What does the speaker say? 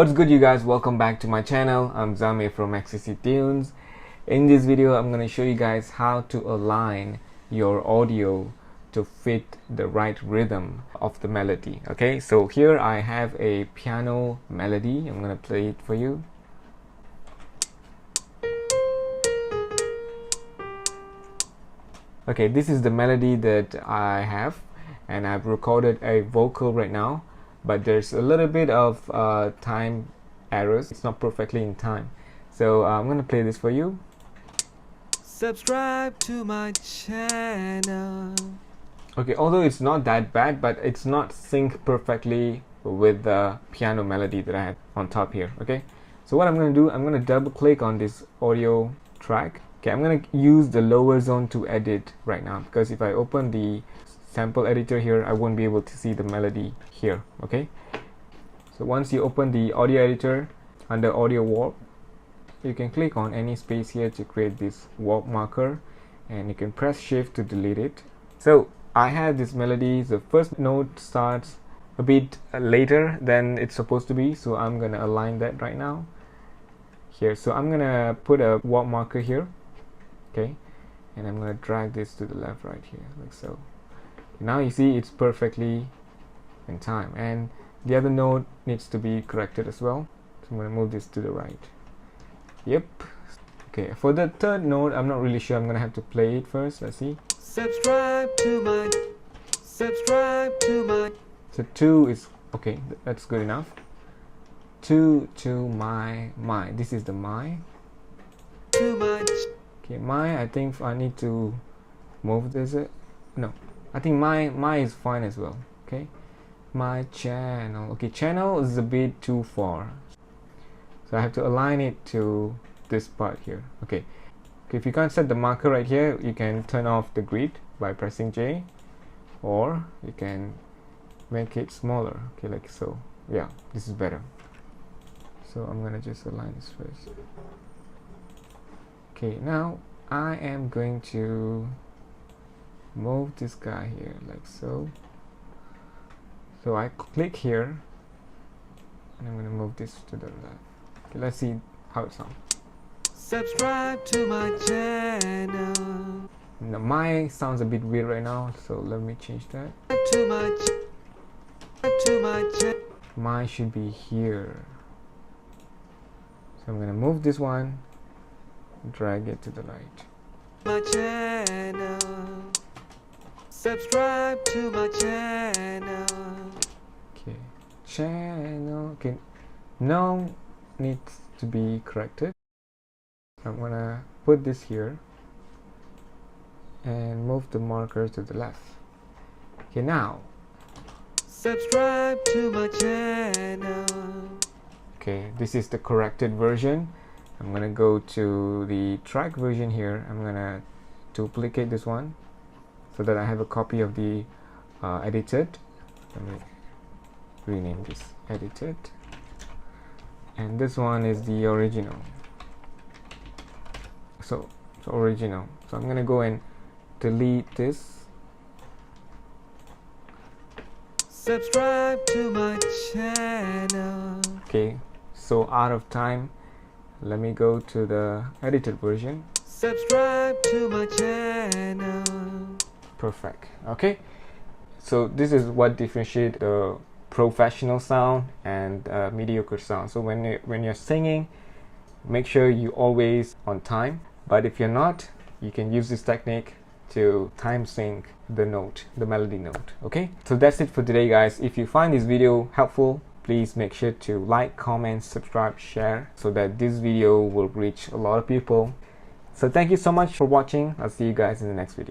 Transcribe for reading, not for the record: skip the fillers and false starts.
What's good, you guys? Welcome back to my channel. I'm Zame from XCC Tunes. In this video I'm going to show you guys how to align your audio to fit the right rhythm of the melody. Okay, so here I have a piano melody. I'm going to play it for you. Okay, this is the melody that I have, and I've recorded a vocal right now, but there's a little bit of time errors. It's not perfectly in time, so I'm gonna play this for you. Subscribe to my channel. Okay, although it's not that bad, but it's not synced perfectly with the piano melody that I have on top here. Okay, so what I'm gonna do, I'm gonna double click on this audio track. Okay, I'm gonna use the lower zone to edit right now, because if I open the sample editor here, I won't be able to see the melody here. Okay, so once you open the audio editor, under audio warp, you can click on any space here to create this warp marker, and you can press shift to delete it. So I have this melody. The first note starts a bit later than it's supposed to be, so I'm gonna align that right now here. So I'm gonna put a warp marker here. Okay, and I'm gonna drag this to the left right here, like so. Now you see it's perfectly in time, and the other note needs to be corrected as well, so I'm gonna move this to the right. Yep. Okay, for the third note, I'm not really sure. I'm gonna have to play it first. Let's see. Subscribe to my So 2 is okay, that's good enough. 2 to my. This is the my. Okay, my, I think I need to move this. No, I think my is fine as well. Okay, my channel. Okay, channel is a bit too far, so I have to align it to this part here. Okay, if you can't set the marker right here, you can turn off the grid by pressing J, or you can make it smaller. Okay, like so. Yeah, this is better. So I'm gonna just align this first. Okay, now I am going to move this guy here like so. So I click here, and I'm going to move this to the left. Okay, let's see how it sounds. Subscribe to my channel. Now my sounds a bit weird right now, so let me change that. My should be here. So I'm going to move this one, drag it to the right. My channel. Subscribe to my channel. Okay, channel. Okay, no needs to be corrected. I'm gonna put this here and move the marker to the left. Okay, now subscribe to my channel. Okay, this is the corrected version. I'm gonna go to the track version here. I'm gonna duplicate this one so that I have a copy of the edited. Let me rename this edited, and this one is the original. So it's original. So I'm gonna go and delete this. Subscribe to my channel. Okay, so out of time, let me go to the edited version. Subscribe to my channel. Perfect. Okay, so this is what differentiates the professional sound and mediocre sound. So when you're singing, make sure you always on time, but if you're not, you can use this technique to time sync the note, the melody note. Okay, so that's it for today, guys. If you find this video helpful, please make sure to like, comment, subscribe, share, so that this video will reach a lot of people. So thank you so much for watching. I'll see you guys in the next video.